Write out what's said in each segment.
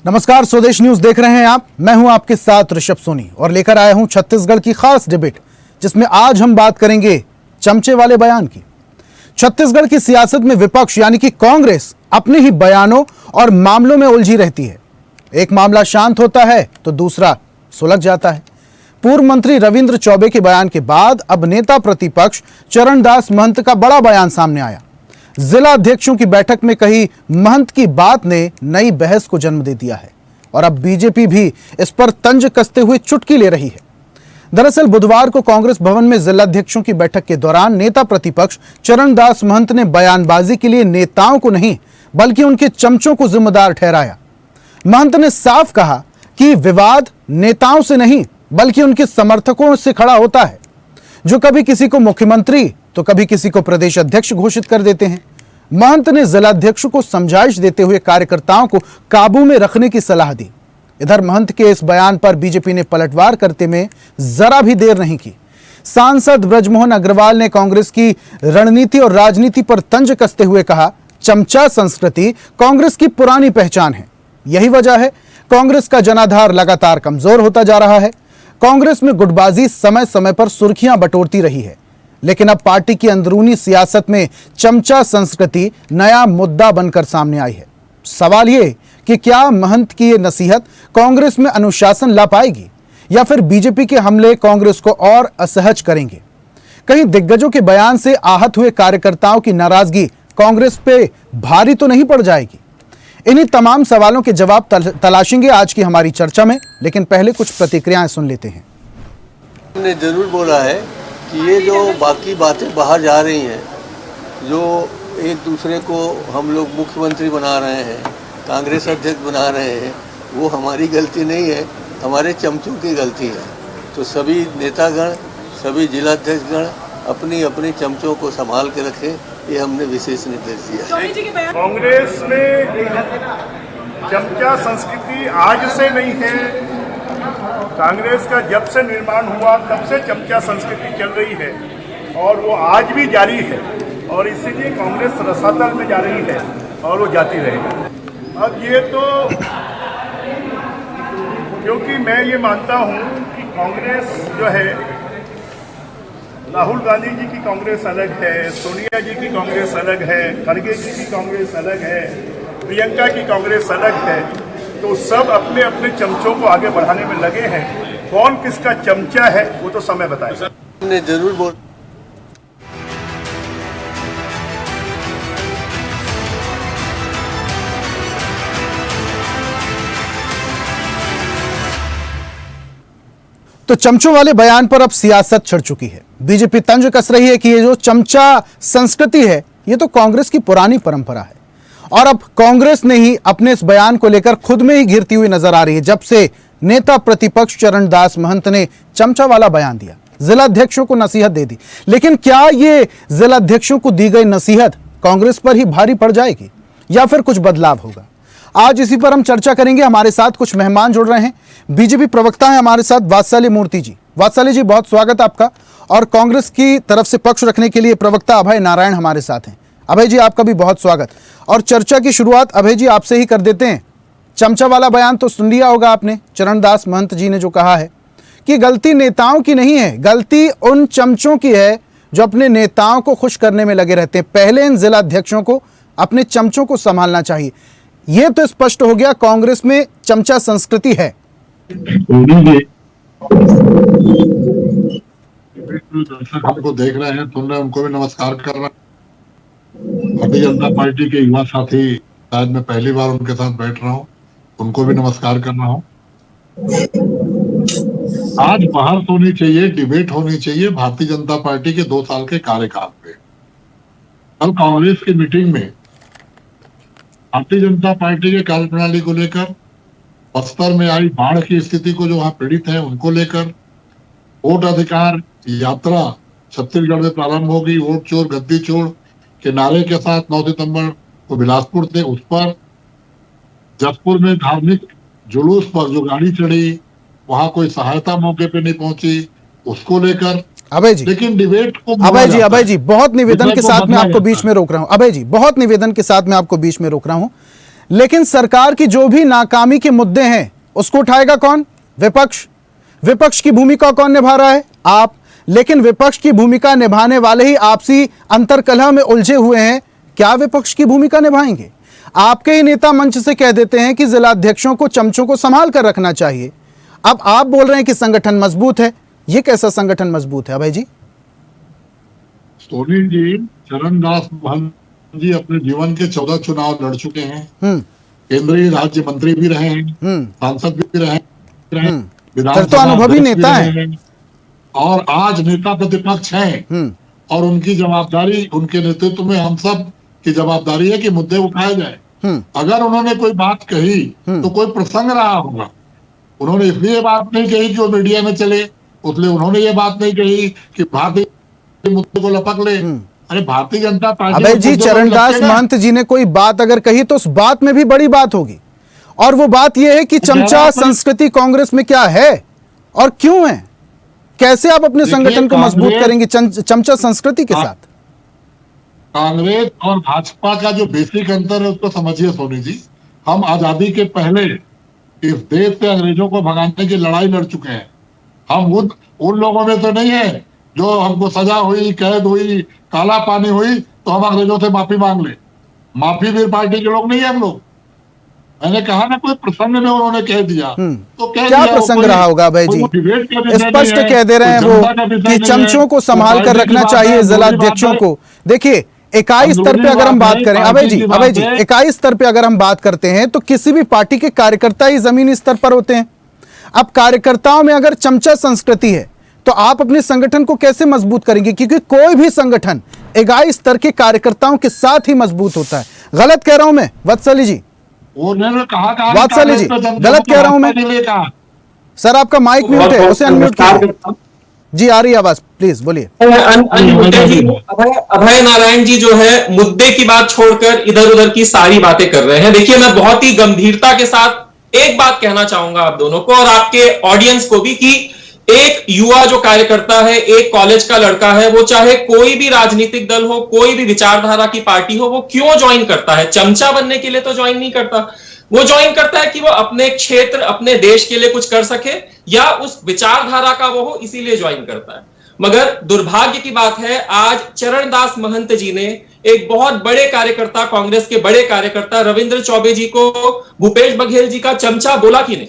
नमस्कार, स्वदेश न्यूज देख रहे हैं आप। मैं हूं आपके साथ ऋषभ सोनी और लेकर आया हूं छत्तीसगढ़ की खास डिबेट, जिसमें आज हम बात करेंगे चमचे वाले बयान की। छत्तीसगढ़ की सियासत में विपक्ष यानी कि कांग्रेस अपने ही बयानों और मामलों में उलझी रहती है। एक मामला शांत होता है तो दूसरा सुलझ जाता है। पूर्व मंत्री रविंद्र चौबे के बयान के बाद अब नेता प्रतिपक्ष चरणदास महंत का बड़ा बयान सामने आया। जिला अध्यक्षों की बैठक में कही महंत की बात ने नई बहस को जन्म दे दिया है और अब बीजेपी भी इस पर तंज कसते हुए चुटकी ले रही है। दरअसल बुधवार को कांग्रेस भवन में जिला अध्यक्षों की बैठक के दौरान नेता प्रतिपक्ष चरणदास महंत ने बयानबाजी के लिए नेताओं को नहीं बल्कि उनके चमचों को जिम्मेदार ठहराया। महंत ने साफ कहा कि विवाद नेताओं से नहीं बल्कि उनके समर्थकों से खड़ा होता है, जो कभी किसी को मुख्यमंत्री तो कभी किसी को प्रदेश अध्यक्ष घोषित कर देते हैं। महंत ने जिलाध्यक्ष को समझाइश देते हुए कार्यकर्ताओं को काबू में रखने की सलाह दी। इधर महंत के इस बयान पर बीजेपी ने पलटवार करते में जरा भी देर नहीं की। सांसद ब्रजमोहन अग्रवाल ने कांग्रेस की रणनीति और राजनीति पर तंज कसते हुए कहा, चमचा संस्कृति कांग्रेस की पुरानी पहचान है। यही वजह है कांग्रेस का जनाधार लगातार कमजोर होता जा रहा है। कांग्रेस में गुटबाजी समय समय पर सुर्खियां बटोरती रही है, लेकिन अब पार्टी की अंदरूनी सियासत में चमचा संस्कृति नया मुद्दा बनकर सामने आई है। सवाल ये कि क्या महंत की ये नसीहत कांग्रेस में अनुशासन ला पाएगी या फिर बीजेपी के हमले कांग्रेस को और असहज करेंगे। कहीं दिग्गजों के बयान से आहत हुए कार्यकर्ताओं की नाराजगी कांग्रेस पे भारी तो नहीं पड़ जाएगी। इन्हीं तमाम सवालों के जवाब तलाशेंगे आज की हमारी चर्चा में, लेकिन पहले कुछ प्रतिक्रियाएं सुन लेते हैं। ने जरूर बोला है कि ये जो बाकी बातें बाहर जा रही हैं, जो एक दूसरे को हम लोग मुख्यमंत्री बना रहे हैं, कांग्रेस अध्यक्ष बना रहे हैं, वो हमारी गलती नहीं है, हमारे चमचों की गलती है। तो सभी नेतागण, सभी जिलाध्यक्षगण अपनी अपनी चमचों को संभाल के रखें, ये हमने विशेष निर्देश दिया है। कांग्रेस में चमचा संस्कृति आज से नहीं है। कांग्रेस का जब से निर्माण हुआ तब से चमचा संस्कृति चल रही है और वो आज भी जारी है और इसीलिए कांग्रेस रसातल में जा रही है और वो जाती रहेगी। अब ये तो क्योंकि मैं ये मानता हूँ कि कांग्रेस जो है, राहुल गांधी जी की कांग्रेस अलग है, सोनिया जी की कांग्रेस अलग है, खड़गे जी की कांग्रेस अलग है, प्रियंका की कांग्रेस अलग है। तो सब अपने अपने चमचों को आगे बढ़ाने में लगे हैं। कौन किसका चमचा है वो तो समय बताएगा। ने जरूर बोल तो चमचों वाले बयान पर अब सियासत छिड़ चुकी है। बीजेपी तंज कस रही है कि ये जो चमचा संस्कृति है ये तो कांग्रेस की पुरानी परंपरा है और अब कांग्रेस ने ही अपने इस बयान को लेकर खुद में ही घिरती हुई नजर आ रही है। जब से नेता प्रतिपक्ष चरणदास महंत ने चमचा वाला बयान दिया, जिलाध्यक्षों को नसीहत दे दी, लेकिन क्या ये जिलाध्यक्षों को दी गई नसीहत कांग्रेस पर ही भारी पड़ जाएगी या फिर कुछ बदलाव होगा? आज इसी पर हम चर्चा करेंगे। हमारे साथ कुछ मेहमान जुड़ रहे हैं। बीजेपी प्रवक्ता है हमारे साथ वात्सल्य मूर्ति जी। वात्सल्य जी, बहुत स्वागत आपका। और कांग्रेस की तरफ से पक्ष रखने के लिए प्रवक्ता अभय नारायण हमारे साथ हैं। अभय जी, आपका भी बहुत स्वागत। और चर्चा की शुरुआत अभय जी आपसे ही कर देते हैं। चमचा वाला बयान तो सुन लिया होगा आपने। चरणदास महंत जी ने जो कहा है कि गलती नेताओं की नहीं है, गलती उन चमचों की है जो अपने नेताओं को खुश करने में लगे रहते हैं। पहले इन जिलाध्यक्षों को अपने चमचों को संभालना चाहिए। यह तो स्पष्ट हो गया कांग्रेस में चमचा संस्कृति है। दर्शक हमको देख रहे हैं, सुन रहे हैं, उनको भी नमस्कार कर रहा हूँ। भारतीय जनता पार्टी के युवा साथी, शायद मैं पहली बार उनके साथ बैठ रहा हूँ, उनको भी नमस्कार कर रहा हूँ। आज बहस होनी चाहिए, डिबेट होनी चाहिए भारतीय जनता पार्टी के 2 साल के कार्यकाल पे। कल कांग्रेस की मीटिंग में भारतीय जनता पार्टी के कार्यप्रणाली को लेकर, बस्तर में आई बाढ़ की स्थिति को जो वहां पीड़ित है उनको लेकर, वोट अधिकार यात्रा छत्तीसगढ़ में प्रारंभ होगी, वोट चोर गद्दी चोर के नारे के साथ 9 सितंबर को बिलासपुर से, उस पर जसपुर में धार्मिक जुलूस पर जो गाड़ी चढ़ी, वहां कोई सहायता मौके पे नहीं पहुंची, उसको लेकर अभय जी, लेकिन डिबेट को अभय जी बहुत निवेदन के साथ मैं आपको बीच में रोक रहा हूं। अभय जी बहुत निवेदन के साथ मैं आपको बीच में रोक रहा हूं। लेकिन सरकार की जो भी नाकामी के मुद्दे हैं उसको उठाएगा कौन? विपक्ष। विपक्ष की भूमिका कौन निभा रहा है? आप। लेकिन विपक्ष की भूमिका निभाने वाले ही आपसी अंतर्कलह में उलझे हुए हैं। क्या विपक्ष की भूमिका निभाएंगे? आपके ही नेता मंच से कह देते हैं कि जिलाध्यक्षों को चमचों को संभाल कर रखना चाहिए। अब आप बोल रहे हैं कि संगठन मजबूत है। ये कैसा संगठन मजबूत है अभय जी? सोनी जी, चरणदास महंत जी अपने जीवन के 14 चुनाव लड़ चुके हैं। केंद्रीय राज्य मंत्री भी रहे हैं, सांसद भी रहे, फिर तो अनुभवी नेता है और आज नेता प्रतिपक्ष हैं। और उनकी जवाबदारी, उनके नेतृत्व में हम सब की जवाबदारी है कि मुद्दे उठाए जाए। अगर उन्होंने कोई बात कही तो कोई प्रसंग रहा होगा। उन्होंने इसलिए बात नहीं कही कि वो मीडिया में चले, इसलिए उन्होंने ये बात नहीं कही कि भारतीय मुद्दे को लपक ले। अरे भारतीय जनता पार्टी, अबे जी, चरणदास महंत जी ने कोई बात अगर कही तो उस बात में भी बड़ी बात होगी, और वो बात यह है कि चमचा संस्कृति कांग्रेस में क्या है और क्यों है। कैसे आप अपने संगठन को मजबूत करेंगे चमचा संस्कृति के साथ? कांग्रेस और भाजपा का जो बेसिक अंतर है उसको समझिए सोनी जी। हम आजादी के पहले इस देश से अंग्रेजों को भगाने की लड़ाई लड़ चुके हैं। हम उन लोगों में तो नहीं है जो हमको सजा हुई, कैद हुई, काला पानी हुई तो हम अंग्रेजों से माफी मांग ले। माफी वीर पार्टी के लोग नहीं है हम लोग। मैंने कहा ना, कोई प्रसंग में उन्होंने कह दिया तो क्या प्रसंग रहा होगा भाई जी? स्पष्ट कह दे रहे हैं वो कि चमचों को संभाल कर रखना चाहिए जिलाध्यक्षों को। देखिए, इकाई स्तर पे अगर हम बात करें अभय जी, इकाई स्तर पे अगर हम बात करते हैं तो किसी भी पार्टी के कार्यकर्ता ही जमीनी स्तर पर होते हैं। अब कार्यकर्ताओं में अगर चमचा संस्कृति है तो आप अपने संगठन को कैसे मजबूत करेंगे? क्योंकि कोई भी संगठन इकाई स्तर के कार्यकर्ताओं के साथ ही मजबूत होता है। गलत कह रहा हूं मैं वत्सली जी? वत्सली जी, गलत कह रहा हूं मैं? सर आपका माइक म्यूट है, उसे अनम्यूट कीजिए। जी आ रही आवाज, प्लीज बोलिए। अभय नारायण जी जो है मुद्दे की बात छोड़कर इधर उधर की सारी बातें कर रहे हैं। देखिए, मैं बहुत ही गंभीरता के साथ एक बात कहना चाहूंगा आप दोनों को और आपके ऑडियंस को भी कि एक युवा जो कार्यकर्ता है, एक कॉलेज का लड़का है, वो चाहे कोई भी राजनीतिक दल हो, कोई भी विचारधारा की पार्टी हो, वो क्यों ज्वाइन करता है? चमचा बनने के लिए तो ज्वाइन नहीं करता। वो ज्वाइन करता है कि वो अपने क्षेत्र, अपने देश के लिए कुछ कर सके या उस विचारधारा का वो हो, इसीलिए ज्वाइन करता है। मगर दुर्भाग्य की बात है, आज चरणदास महंत जी ने एक बहुत बड़े कार्यकर्ता, कांग्रेस के बड़े कार्यकर्ता रविंद्र चौबे जी को भूपेश बघेल जी का चमचा बोला कि नहीं?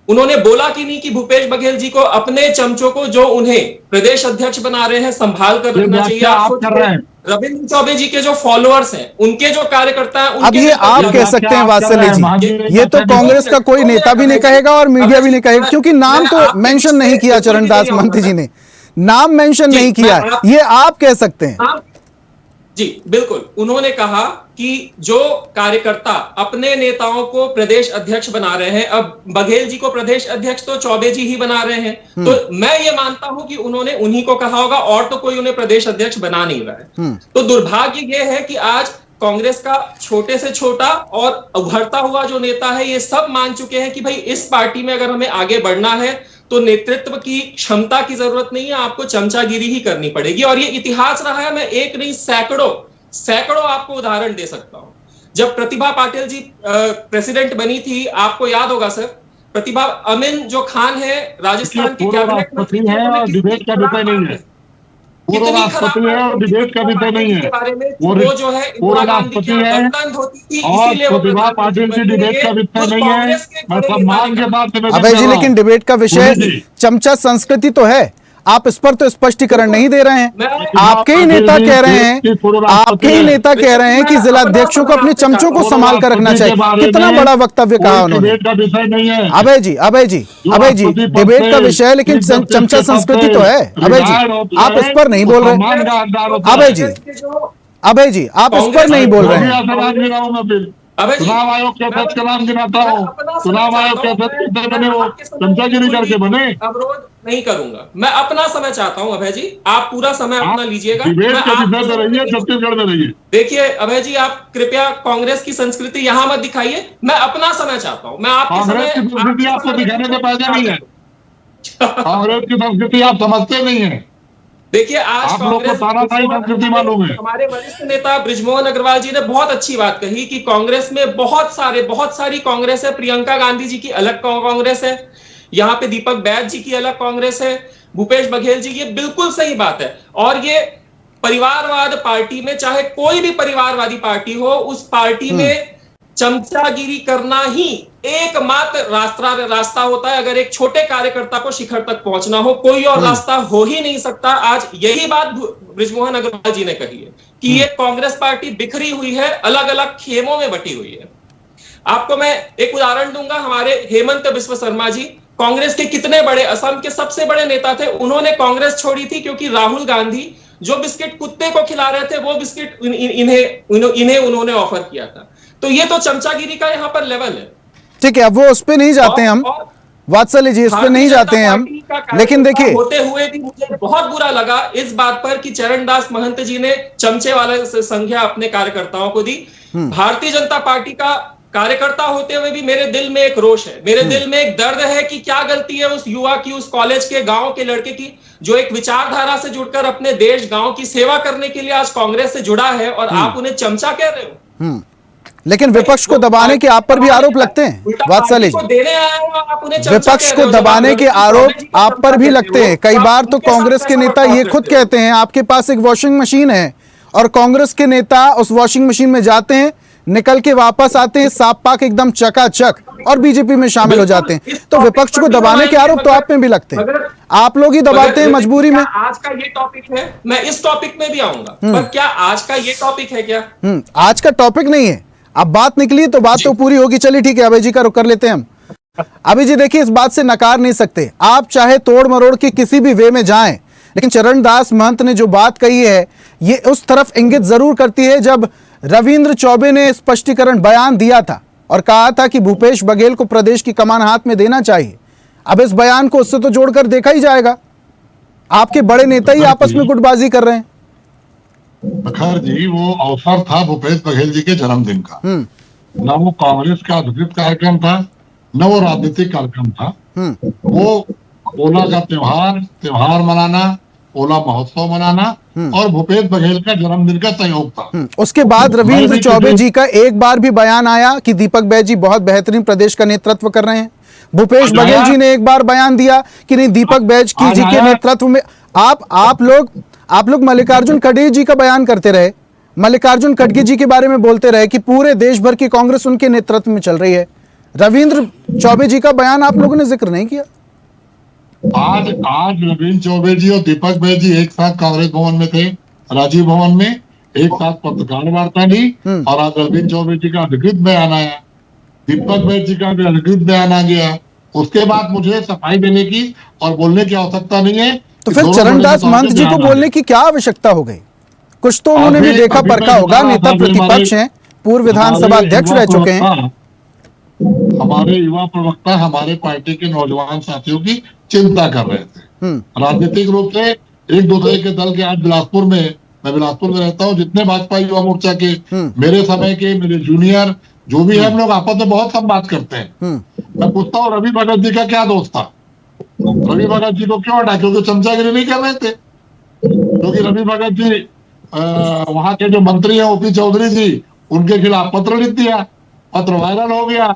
उन्होंने बोला कि नहीं कि भूपेश बघेल जी को अपने चमचों को जो उन्हें प्रदेश अध्यक्ष बना रहे हैं संभाल कर रखना चाहिए। आप कर रहे हैं रविंद्र चौबे जी के जो फॉलोअर्स हैं, उनके जो कार्यकर्ता हैं, अब ये आप कह सकते हैं वात्सल्य जी, ये तो कांग्रेस का कोई नेता भी नहीं कहेगा और मीडिया भी नहीं कहेगा, क्योंकि नाम तो मेंशन नहीं किया चरणदास महंत जी ने, नाम मेंशन नहीं किया, ये आप कह सकते हैं। जी बिल्कुल, उन्होंने कहा कि जो कार्यकर्ता अपने नेताओं को प्रदेश अध्यक्ष बना रहे हैं, अब बघेल जी को प्रदेश अध्यक्ष तो चौबे जी ही बना रहे हैं, तो मैं ये मानता हूं कि उन्होंने उन्हीं को कहा होगा और तो कोई उन्हें प्रदेश अध्यक्ष बना नहीं रहा है। तो दुर्भाग्य ये है कि आज कांग्रेस का छोटे से छोटा और उभरता हुआ जो नेता है, ये सब मान चुके हैं कि भाई इस पार्टी में अगर हमें आगे बढ़ना है तो नेतृत्व की क्षमता की जरूरत नहीं है, आपको चमचागिरी ही करनी पड़ेगी। और ये इतिहास रहा है, मैं एक नहीं सैकड़ों आपको उदाहरण दे सकता हूं। जब प्रतिभा पाटिल जी प्रेसिडेंट बनी थी, आपको याद होगा सर, प्रतिभा अमीन जो खान है राजस्थान की कैबिनेट मंत्री है और डिबेट का विषय नहीं है, पूर्व राष्ट्रपति है और डिबेट का विषय नहीं है, वो जो है पूर्व राष्ट्रपति है और प्रतिभा पाटिल की डिबेट का विषय नहीं है। मैं सम्मान के साथ अभय जी, लेकिन डिबेट का विषय चमचा संस्कृति तो है, आप इस पर तो स्पष्टीकरण नहीं दे रहे हैं। आपके ही नेता कह रहे हैं कि जिलाध्यक्षों को अपने चमचों को संभाल कर रखना चाहिए। कितना बड़ा वक्तव्य कहा उन्होंने। अभय जी, डिबेट का विषय है लेकिन चमचा संस्कृति तो है। अभय जी, आप इस पर नहीं बोल रहे। अभय जी, आप इस पर नहीं बोल रहे हैं। चुनाव आयोग के अध्यक्ष का नाम गिनाता हूँ, चुनाव आयोग के अध्यक्ष बने वो चमचागिरी करके बने। अवरोध नहीं करूंगा, मैं अपना समय चाहता हूं। अभय जी, आप पूरा समय अपना लीजिएगा, छत्तीसगढ़ में रहिए। देखिए अभय जी, आप कृपया कांग्रेस की संस्कृति यहां मत दिखाइए, मैं अपना समय चाहता हूं। मैं कांग्रेस की संस्कृति आपको दिखाने का फायदा नहीं है, कांग्रेस की संस्कृति आप समझते नहीं है। देखिए, आज आप लोग को तानाशाही संस्कृति मालूम है। हमारे वरिष्ठ नेता बृजमोहन अग्रवाल जी ने बहुत अच्छी बात कही कि कांग्रेस में बहुत सारी कांग्रेस है। प्रियंका गांधी जी की अलग कांग्रेस है, यहाँ पे दीपक बैज जी की अलग कांग्रेस है, भूपेश बघेल जी, ये बिल्कुल सही बात है। और ये परिवारवाद पार्टी में, चाहे कोई भी परिवारवादी पार्टी हो, उस पार्टी में चमचागिरी करना ही एकमात्र रास्ता होता है। अगर एक छोटे कार्यकर्ता को शिखर तक पहुंचना हो, कोई और रास्ता हो ही नहीं सकता। आज यही बात बृजमोहन अग्रवाल जी ने कही है कि ये कांग्रेस पार्टी बिखरी हुई है, अलग अलग खेमों में बटी हुई है। आपको मैं एक उदाहरण दूंगा। हमारे हेमंत बिस्व शर्मा जी कांग्रेस के कितने बड़े, असम के सबसे बड़े नेता थे। उन्होंने कांग्रेस छोड़ी थी क्योंकि राहुल गांधी जो बिस्किट कुत्ते को खिला रहे थे, वो बिस्किट इन्हें उन्होंने ऑफर किया था। तो ये तो चमचागिरी का यहाँ पर लेवल है। ठीक है, अब वो उस पे नहीं जाते हैं हम, वात्सल्य जी, इस पे नहीं जाते हैं हम। लेकिन देखिए, होते हुए भी मुझे बहुत बुरा लगा इस बात पर कि चरणदास महंत जी ने चमचे वाले संज्ञा अपने कार्यकर्ताओं को दी। भारतीय जनता पार्टी का कार्यकर्ता होते हुए भी मेरे दिल में एक रोष है, मेरे दिल में एक दर्द है कि क्या गलती है उस युवा की, उस कॉलेज के, गांव के लड़के की, जो एक विचारधारा से जुड़कर अपने देश गांव की सेवा करने के लिए आज कांग्रेस से जुड़ा है, और आप उन्हें चमचा कह रहे हो। लेकिन विपक्ष को दबाने के आप पर भी आरोप लगते हैं वात्सल्य जी। विपक्ष को दबाने के आरोप आप पर भी लगते हैं। कई बार तो कांग्रेस के नेता ये खुद कहते हैं, आपके पास एक वॉशिंग मशीन है, और कांग्रेस के नेता उस वॉशिंग मशीन में जाते हैं, निकल के वापस आते हैं साफ पाक एकदम चकाचक, और बीजेपी में शामिल हो जाते हैं। तो विपक्ष को दबाने के आरोप तो आप में भी लगते हैं, आप लोग ही दबाते हैं मजबूरी में। आज का ये टॉपिक है, मैं इस टॉपिक में भी आऊंगा, पर क्या आज का ये टॉपिक है क्या? आज का टॉपिक नहीं है। अब बात निकली तो बात तो पूरी होगी। चलिए ठीक है, अभय जी का रुख कर लेते हैं हम। अभय जी देखिए, इस बात से नकार नहीं सकते, आप चाहे तोड़ मरोड़ के किसी भी वे में जाएं, लेकिन चरणदास महंत ने जो बात कही है ये उस तरफ इंगित जरूर करती है। जब रविंद्र चौबे ने स्पष्टीकरण बयान दिया था और कहा था कि भूपेश बघेल को प्रदेश की कमान हाथ में देना चाहिए, अब इस बयान को उससे तो जोड़कर देखा ही जाएगा। आपके बड़े नेता ही आपस में गुटबाजी कर रहे हैं। प्रखर जी, वो अवसर था भूपेश बघेल जी के जन्मदिन का, न वो कांग्रेस का अधिकृत कार्यक्रम था, न वो राजनीतिक कार्यक्रम था। वो ओला का त्योहार मनाना, ओला महोत्सव मनाना और भूपेश बघेल का जन्मदिन का संयोग था। उसके बाद रविंद्र चौबे जी का एक बार भी बयान आया कि दीपक बैज जी बहुत बेहतरीन प्रदेश का नेतृत्व कर रहे हैं। भूपेश बघेल जी ने एक बार बयान दिया कि नहीं, दीपक बैज जी के नेतृत्व में आप लोग मल्लिकार्जुन खड़गे जी का बयान करते रहे, मल्लिकार्जुन खड़गे जी के बारे में बोलते रहे कि पूरे देश भर की कांग्रेस उनके नेतृत्व में चल रही है। रविंद्र चौबे जी का बयान आप लोगों ने जिक्र नहीं किया। आज रविंद्र चौबे जी और दीपक बैज जी एक साथ कांग्रेस भवन में थे, राजीव भवन में, एक साथ पत्रकार वार्ता ली, और आज रविंद्र चौबे जी का अधिकृत बयान आया, दीपक बैज जी का भी अधिकृत बयान आ गया। उसके बाद मुझे सफाई देने की और बोलने की आवश्यकता नहीं है। तो फिर चरणदास महंत जी को बोलने की क्या आवश्यकता हो गई? कुछ तो उन्होंने भी देखा परखा होगा, नेता प्रतिपक्ष हैं, पूर्व विधानसभा अध्यक्ष रह चुके हैं। हमारे युवा प्रवक्ता हमारे पार्टी के नौजवान साथियों की चिंता कर रहे थे राजनीतिक रूप से। एक दूसरे के दल के, आज बिलासपुर में, मैं बिलासपुर में रहता हूँ, जितने भाजपा युवा मोर्चा के मेरे समय के, मेरे जूनियर जो भी है, हम लोग आपस में बहुत बात करते हैं। मैं पूछता हूँ रवि भगत जी का क्या दोष था? रवि भगत जी को क्यों हटा? क्योंकि चमचागिरी नहीं कर रहे थे। क्योंकि रवि भगत जी वहां के जो मंत्री हैं ओपी चौधरी जी, उनके खिलाफ पत्र लिख दिया, पत्र वायरल हो गया,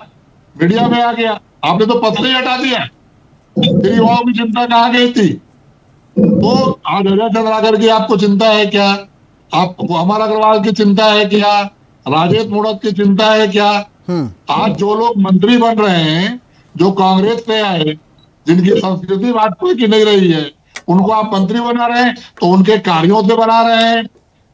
मीडिया में आ गया, आपने तो पत्र ही हटा दिया। फिर युवाओं की चिंता कहाँ गई थी? तो आज अजय चंद्राकर की आपको चिंता है क्या? आप अमर अग्रवाल की चिंता है क्या? राजेश मूणत की चिंता है क्या? आज जो लोग मंत्री बन रहे हैं, जो कांग्रेस से आए, जिनकी संस्कृति भाजपा की नहीं रही है, उनको आप मंत्री बना रहे हैं, तो उनके कार्यों से बना रहे हैं,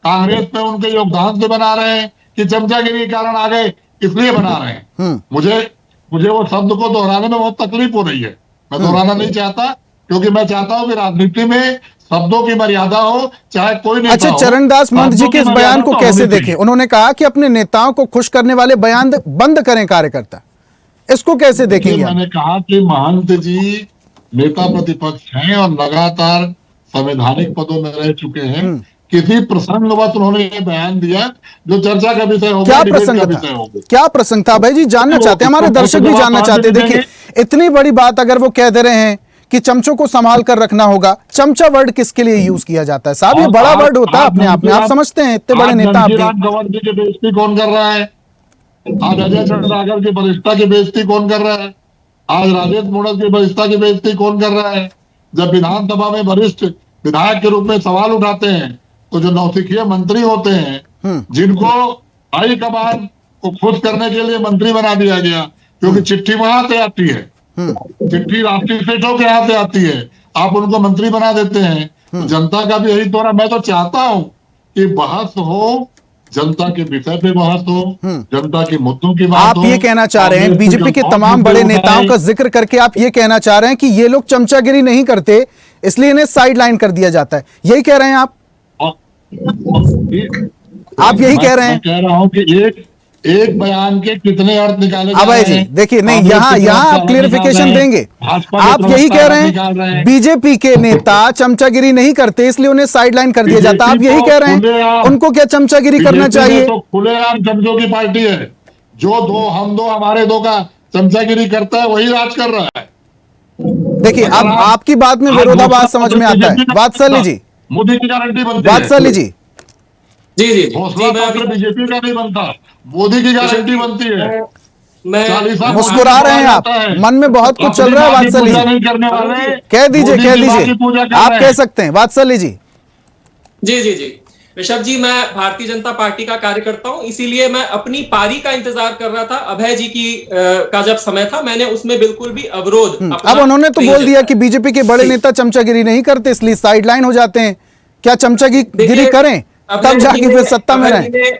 कांग्रेस में उनके योगदान से बना रहे हैं, कि चमचागिरी के कारण आ गए इसलिए बना रहे हैं। मुझे वो शब्द को दोहराने में बहुत तकलीफ हो रही है। मैं दोहराना नहीं चाहता, क्योंकि मैं चाहता हूं कि राजनीति में शब्दों की मर्यादा हो, चाहे कोई नेता। अच्छा, चरणदास महंत जी के इस बयान को कैसे देखें? उन्होंने कहा कि अपने नेताओं को खुश करने वाले बयान बंद करें कार्यकर्ता, इसको कैसे देखेंगे? मैंने कहा कि महंत जी नेता प्रतिपक्ष हैं और लगातार संवैधानिक पदों में रह चुके हैं। किसी प्रसंगवश उन्होंने ये बयान दिया जो चर्चा का विषय हो गया, प्रसंग था? क्या प्रसंग था भाई जी? जानना चाहते हैं, हमारे दर्शक भी जानना चाहते हैं। देखिए, इतनी बड़ी बात अगर वो कह दे रहे हैं कि चमचों को संभाल कर रखना होगा। चमचा वर्ड किसके लिए यूज किया जाता है साहब? ये बड़ा वर्ड होता है अपने आप में, आप समझते हैं? इतने बड़े नेता आप जानकीराम गवर्नर जी की बेइज्जती कौन कर रहा है? आज अजय चंद्राकर की वरिष्ठता की बेइज्जती कौन कर रहा है? आज राजेश मूणत की वरिष्ठता की बेइज्जती कौन कर रहा है? जब विधानसभा में वरिष्ठ विधायक के रूप में सवाल उठाते हैं तो जो नौसिखिए मंत्री होते हैं, जिनको हाईकमान को खुश करने के लिए मंत्री बना दिया गया, क्योंकि चिट्ठी वहां से आती है, चिट्ठी राष्ट्रीय सेठों के हाथ से आती है, आप उनको मंत्री बना देते हैं। तो जनता का भी यही दौरा। मैं तो चाहता हूं कि बहस हो, जनता के विषय पे बहस हो, जनता के मुद्दों की बात आप हो। ये कहना चाह रहे हैं, बीजेपी के तमाम बड़े नेताओं का जिक्र करके आप ये कहना चाह रहे हैं कि ये लोग चमचागिरी नहीं करते, इसलिए इन्हें साइडलाइन कर दिया जाता है, यही कह रहे हैं आप? आप यही कह रहे हैं? मैं कह रहा हूं कि एक बयान के कितने अर्थ निकाले जा अभय रहे जी हैं। देखिए, नहीं यहाँ आप क्लियरिफिकेशन देंगे। आप यही कह रहे हैं बीजेपी के नेता चमचागिरी नहीं करते इसलिए उन्हें साइडलाइन कर दिया जाता है, आप यही कह रहे हैं? उनको क्या चमचागिरी करना चाहिए? तो खुलेआम चमचों की पार्टी है। जो दो हम दो हमारे दो का चमचागिरी करता है वही राज कर रहा है। देखिए, अब आपकी बात में विरोधाभास समझ में आता है। वात्सल्य जी, मोदी की गारंटी बनती है। वात्सल्य जी, जी हौसला पत्र बीजेपी का नहीं बनता, मोदी की गारंटी बनती है। मैं मुस्कुरा रहे हैं आप, मन में बहुत कुछ चल रहा है। वात्सल्य जी नहीं करने वाले कह दीजिए, मोदी कह की बात की दीजिए, पूजा कर आप रहे कह हैं। सकते हैं। वात्सल्य जी जी ऋषभ जी, मैं भारतीय जनता पार्टी का कार्यकर्ता हूं, इसीलिए मैं अपनी पारी का इंतजार कर रहा था। अभय जी की का जब समय था, मैंने उसमें बिल्कुल भी अवरोध अपना अब उन्होंने तो नहीं बोल दिया जताया। कि बीजेपी के बड़े नेता चमचागिरी नहीं करते इसलिए साइडलाइन हो जाते हैं। क्या चमचागिरी देखिए, करें तब जाके फिर सत्ता में रहें?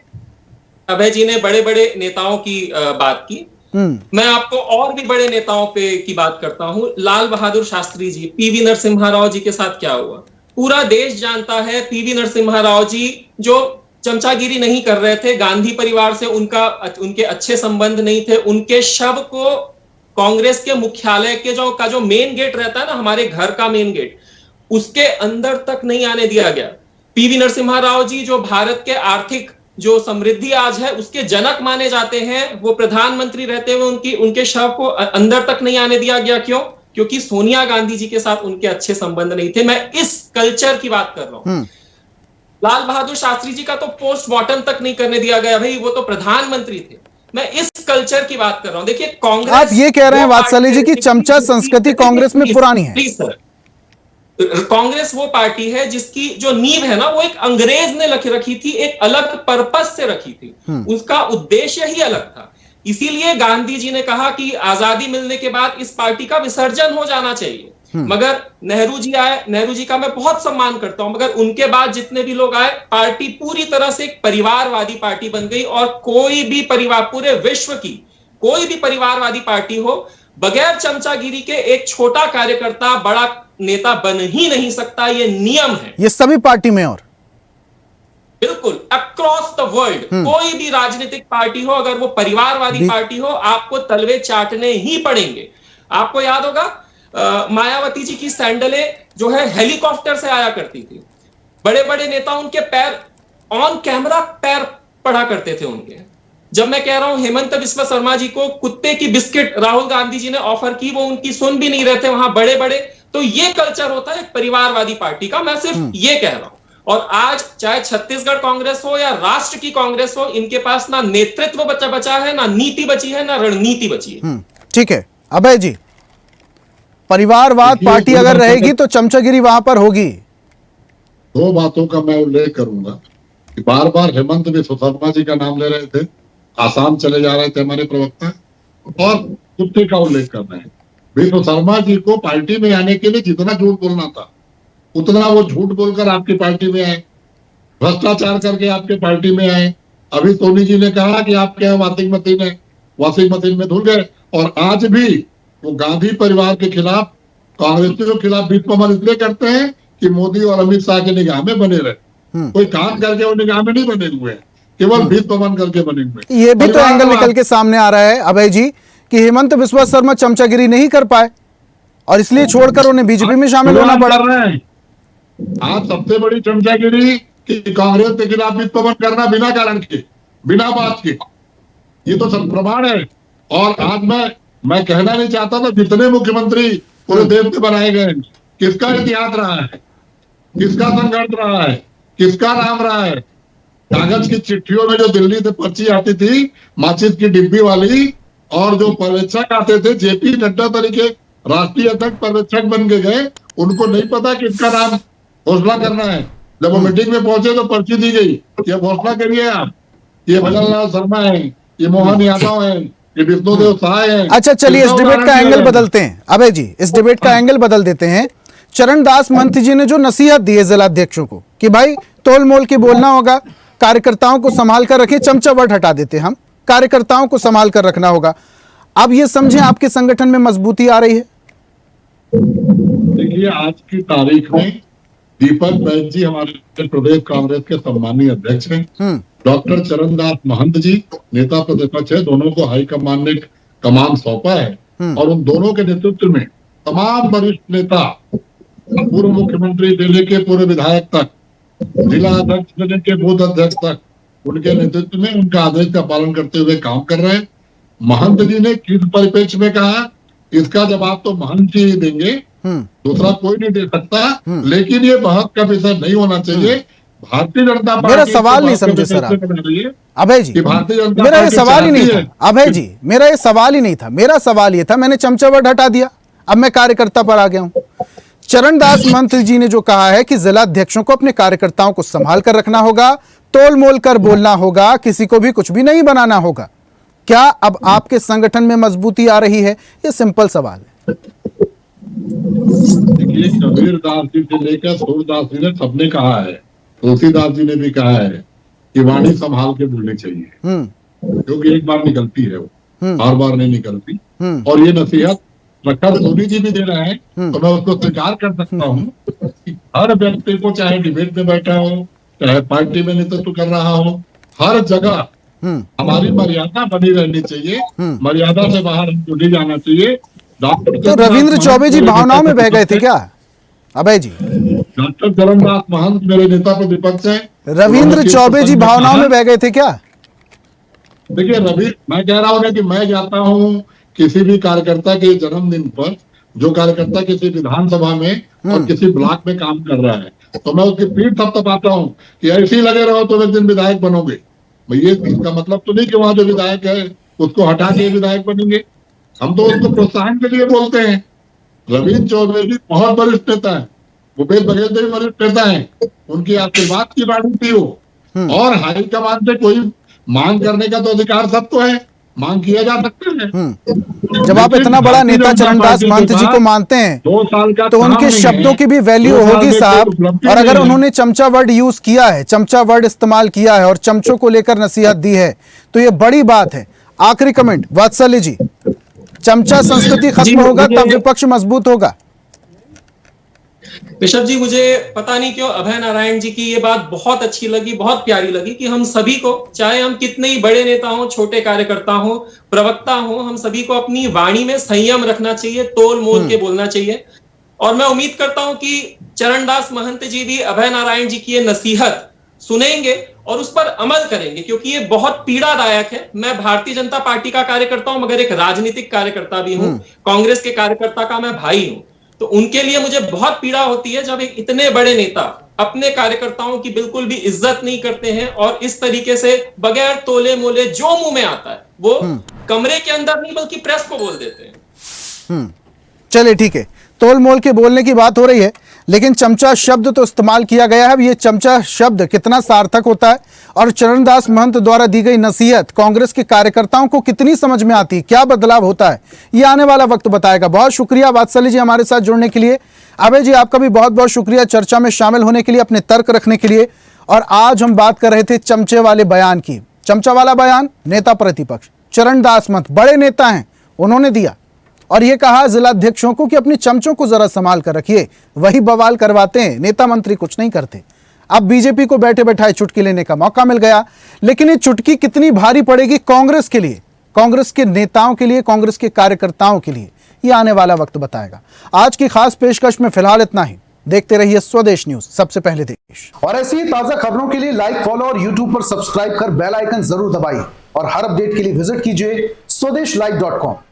अभय जी ने बड़े बड़े नेताओं की बात की। मैं आपको और भी बड़े नेताओं पे की बात करता हूं। लाल बहादुर शास्त्री जी, पीवी नरसिम्हा राव जी के साथ क्या हुआ पूरा देश जानता है। पीवी नरसिम्हा राव जी जो चमचागिरी नहीं कर रहे थे, गांधी परिवार से उनके अच्छे संबंध नहीं थे, उनके शव को कांग्रेस के मुख्यालय के जो मेन गेट रहता है ना, हमारे घर का मेन गेट, उसके अंदर तक नहीं आने दिया गया। पीवी नरसिम्हा राव जी जो भारत के आर्थिक जो समृद्धि आज है उसके जनक माने जाते हैं, वो प्रधानमंत्री रहते हुए उनके शव को अंदर तक नहीं आने दिया गया। क्यों? क्योंकि सोनिया गांधी जी के साथ उनके अच्छे संबंध नहीं थे। मैं इस कल्चर की बात कर रहा हूं। लाल बहादुर शास्त्री जी का तो पोस्टमार्टम तक नहीं करने दिया गया, भाई वो तो प्रधानमंत्री थे। मैं इस कल्चर की बात कर रहा हूं। देखिए, कांग्रेस, आप ये कह रहे हैं वात्सल्य जी की चमचा संस्कृति कांग्रेस में पुरानी है? प्लीज सर, कांग्रेस वो पार्टी है जिसकी जो नींव है ना, वो एक अंग्रेज ने रखी थी, एक अलग पर्पस से रखी थी, उसका उद्देश्य ही अलग था। इसीलिए गांधी जी ने कहा कि आजादी मिलने के बाद इस पार्टी का विसर्जन हो जाना चाहिए। मगर नेहरू जी आए, नेहरू जी का मैं बहुत सम्मान करता हूं, मगर उनके बाद जितने भी लोग आए, पार्टी पूरी तरह से एक परिवारवादी पार्टी बन गई। और कोई भी परिवार, पूरे विश्व की कोई भी परिवारवादी पार्टी हो, बगैर चमचागिरी के एक छोटा कार्यकर्ता बड़ा नेता बन ही नहीं सकता। ये नियम है, ये सभी पार्टी में। और बिल्कुल अक्रॉस द वर्ल्ड कोई भी राजनीतिक पार्टी हो, अगर वो परिवारवादी पार्टी हो, आपको तलवे चाटने ही पड़ेंगे। आपको याद होगा मायावती जी की सैंडलें जो है हेलीकॉप्टर से आया करती थी। बड़े बड़े नेता उनके पैर ऑन कैमरा पैर पड़ा करते थे उनके। जब मैं कह रहा हूं हेमंत बिस्वा शर्मा जी को कुत्ते की बिस्किट राहुल गांधी जी ने ऑफर की, वो उनकी सुन भी नहीं रहे थे वहां बड़े बड़े। तो ये कल्चर होता है परिवारवादी पार्टी का। मैं सिर्फ ये कह रहा हूं। और आज चाहे छत्तीसगढ़ कांग्रेस हो या राष्ट्र की कांग्रेस हो, इनके पास ना नेतृत्व बचा है, ना नीति बची है, ना रणनीति बची है। ठीक है अभय जी, परिवारवाद पार्टी अगर रहेगी तो चमचागिरी वहां पर होगी। दो बातों का मैं उल्लेख करूंगा कि बार बार हेमंत बिस्वा शर्मा जी का नाम ले रहे थे, आसाम चले जा रहे थे हमारे प्रवक्ता, और कुत्ते का उल्लेख कर रहे हैं। बिस्वा शर्मा जी को पार्टी में आने के लिए जितना झूठ बोलना था उतना वो झूठ बोलकर आपकी पार्टी में आए, भ्रष्टाचार करके आपके पार्टी में आए। अभी सोनी जी ने कहा कि आपके यहाँ वॉशिंग मशीन में धुल गए, और आज भी वो गांधी परिवार के खिलाफ, कांग्रेसियों के खिलाफ वित्तमन इसलिए करते हैं कि मोदी और अमित शाह की निगाह में बने रहे। कोई काम करके वो निगाह में नहीं बने हुए हैं, केवल वित्तमन करके बने हुए। ये भी तो एंगल निकल के सामने आ रहा है अभय जी कि हेमंत बिस्वा शर्मा चमचागिरी नहीं कर पाए और इसलिए छोड़कर उन्हें बीजेपी में शामिल होना पड़ा। आज सबसे बड़ी चमचागिरी कि कांग्रेस के खिलाफ वित्तमन करना बिना कारण के, बिना बात के, ये तो सब प्रमाण है। और आज मैं कहना नहीं चाहता था जितने मुख्यमंत्री पूरे देश में बनाए गए हैं। किसका इतिहास रहा है, किसका संघर्ष रहा है, किसका नाम रहा है। कागज की चिट्ठियों में जो दिल्ली से पर्ची आती थी माचिस की डिब्बी वाली, और जो पर्यवेक्षक आते थे जेपी नड्डा तरीके राष्ट्रीय अध्यक्ष पर्यवेक्षक बन के गए, उनको नहीं पता किसका नाम घोषणा करना है। जब वो मीटिंग में पहुंचे तो पर्ची दी गई, ये घोषणा करिए आप, ये भजन लाल शर्मा है, ये मोहन यादव है, ये विष्णुदेव सहाय है। अच्छा चलिए इस डिबेट का एंगल बदलते हैं अभय जी, इस डिबेट का एंगल बदल देते हैं। चरणदास महंत जी ने जो नसीहत दी है जिलाध्यक्षों को कि भाई तोल मोल के बोलना होगा, कार्यकर्ताओं को संभाल कर रखें, चमचा वर्ड हटा देते हम, कार्यकर्ताओं को संभाल कर रखना होगा। अब ये समझें आपके संगठन में मजबूती आ रही है। देखिए आज की तारीख में दीपक बैज जी हमारे प्रदेश कांग्रेस के सम्मानीय अध्यक्ष हैं, डॉक्टर चरणदास महंत जी नेता प्रतिपक्ष है, दोनों को हाईकमान ने कमान सौंपा है, और उन दोनों के नेतृत्व में तमाम वरिष्ठ नेता, पूर्व मुख्यमंत्री से लेके पूर्व विधायक तक, जिला अध्यक्ष से लेके बूथ अध्यक्ष तक, उनके नेतृत्व में उनका आदेश का पालन करते हुए काम कर रहे हैं। महंत जी ने किस परिप्रेक्ष्य में कहा, इसका जवाब तो महंत जी ही देंगे, दूसरा कोई नहीं दे सकता। लेकिन ये बहस का विषय नहीं होना चाहिए। भारतीय जनता पार्टी मेरा सवाल नहीं समझे सर आप अभय जी, भारतीय जनता मेरा ये पार्टी सवाल ही नहीं चाहती था अभय जी, मेरा ये सवाल ही नहीं था। मेरा सवाल ये था, मैंने चमचा वर्ड हटा दिया, अब मैं कार्यकर्ता पर आ गया हूं। चरणदास महंत जी ने जो कहा है कि जिलाध्यक्षों को अपने कार्यकर्ताओं को संभाल कर रखना होगा, तोल मोल कर बोलना होगा, किसी को भी कुछ भी नहीं बनाना होगा। क्या अब आपके संगठन में मजबूती आ रही है? ये सिंपल सवाल है। देखिए कबीर दास जी से लेकर सूरदास जी ने सबने कहा है, तुलसीदास जी ने भी कहा है कि वाणी संभाल के बोलनी चाहिए, क्योंकि एक बार निकलती है वो, बार बार नहीं निकलती। और ये नसीहत प्रखर सोनी जी भी दे रहे हैं, तो मैं उसको स्वीकार कर सकता हूँ कि हर व्यक्ति को, चाहे डिबेट में बैठा हो, चाहे पार्टी में नेतृत्व कर रहा हो, हर जगह हमारी मर्यादा बनी रहनी चाहिए, मर्यादा से बाहर हमको नहीं जाना चाहिए। तो रविंद्र चौबे जी भावनाओं में बह गए थे क्या अभय जी? डॉक्टर चरणदास महंत मेरे नेता प्रतिपक्ष हैं। रविंद्र चौबे जी भावनाओं में बह गए थे क्या? देखिए मैं कह रहा हूँ ना कि मैं जाता हूँ किसी भी कार्यकर्ता के जन्मदिन पर, जो कार्यकर्ता किसी विधानसभा में और किसी ब्लॉक में काम कर रहा है, तो मैं उसकी पीठ थपथपाता हूँ कि ऐसे ही लगे रहो तो एक दिन विधायक बनोगे। ये इसका मतलब तो नहीं कि वहां जो विधायक है उसको हटा के विधायक बनेंगे, हम तो उसको प्रोत्साहन के लिए बोलते हैं। रविंद्र चौबे जी बहुत वरिष्ठ नेता है, भूपेश बघेल भी वरिष्ठ नेता है, उनकी आशीर्वाद की वाणी थी वो। और हाईकमान से कोई मांग करने का तो अधिकार सबको है, मांग किया जा सकता है। जब आप इतना बड़ा नेता चरणदास महंत जी को मानते हैं 2 साल का तो उनके शब्दों की भी वैल्यू होगी साहब। और अगर उन्होंने चमचा वर्ड यूज किया है, चमचा वर्ड इस्तेमाल किया है और चमचों को लेकर नसीहत दी है, तो ये बड़ी बात है। आखिरी कमेंट वात्सल्य जी, चमचा संस्कृति खत्म होगा तब विपक्ष मजबूत होगा। ऋषभ जी, मुझे पता नहीं क्यों अभय नारायण जी की ये बात बहुत अच्छी लगी, बहुत प्यारी लगी कि हम सभी को, चाहे हम कितने ही बड़े नेता हो, छोटे कार्यकर्ता हो, प्रवक्ता हो, हम सभी को अपनी वाणी में संयम रखना चाहिए, तोल मोल के बोलना चाहिए। और मैं उम्मीद करता हूं कि चरणदास महंत जी भी अभय नारायण जी की ये नसीहत सुनेंगे और उस पर अमल करेंगे, क्योंकि ये बहुत पीड़ादायक है। मैं भारतीय जनता पार्टी का कार्यकर्ता हूं, मगर एक राजनीतिक कार्यकर्ता भी हूं, कांग्रेस के कार्यकर्ता का मैं भाई हूं। तो उनके लिए मुझे बहुत पीड़ा होती है जब एक इतने बड़े नेता अपने कार्यकर्ताओं की बिल्कुल भी इज्जत नहीं करते हैं और इस तरीके से बगैर तोले मोले जो मुंह में आता है वो कमरे के अंदर नहीं बल्कि प्रेस को बोल देते हैं। चलिए ठीक है, तोल मोल के बोलने की बात हो रही है, लेकिन चमचा शब्द तो इस्तेमाल किया गया है। ये चमचा शब्द कितना सार्थक होता है और चरणदास महंत द्वारा दी गई नसीहत कांग्रेस के कार्यकर्ताओं को कितनी समझ में आती है, क्या बदलाव होता है, ये आने वाला वक्त बताएगा। बहुत शुक्रिया वात्सल्य जी हमारे साथ जुड़ने के लिए। अभय जी आपका भी बहुत बहुत शुक्रिया चर्चा में शामिल होने के लिए, अपने तर्क रखने के लिए। और आज हम बात कर रहे थे चमचे वाले बयान की। चमचा वाला बयान नेता प्रतिपक्ष चरणदास महंत बड़े नेता हैं, उन्होंने दिया और ये कहा जिलाध्यक्षों को कि अपने चमचों को जरा संभाल कर रखिए, वही बवाल करवाते हैं, नेता मंत्री कुछ नहीं करते। अब बीजेपी को बैठे बैठाए चुटकी लेने का मौका मिल गया, लेकिन ये चुटकी कितनी भारी पड़ेगी कांग्रेस के लिए, कांग्रेस के नेताओं के लिए, कांग्रेस के कार्यकर्ताओं के लिए, ये आने वाला वक्त बताएगा। आज की खास पेशकश में फिलहाल इतना ही। देखते रहिए स्वदेश न्यूज, सबसे पहले देश। और ऐसी ही ताजा खबरों के लिए लाइक, फॉलो और यूट्यूब पर सब्सक्राइब कर बेल आइकन जरूर दबाइए और हर अपडेट के लिए विजिट कीजिए स्वदेशलाइव.com।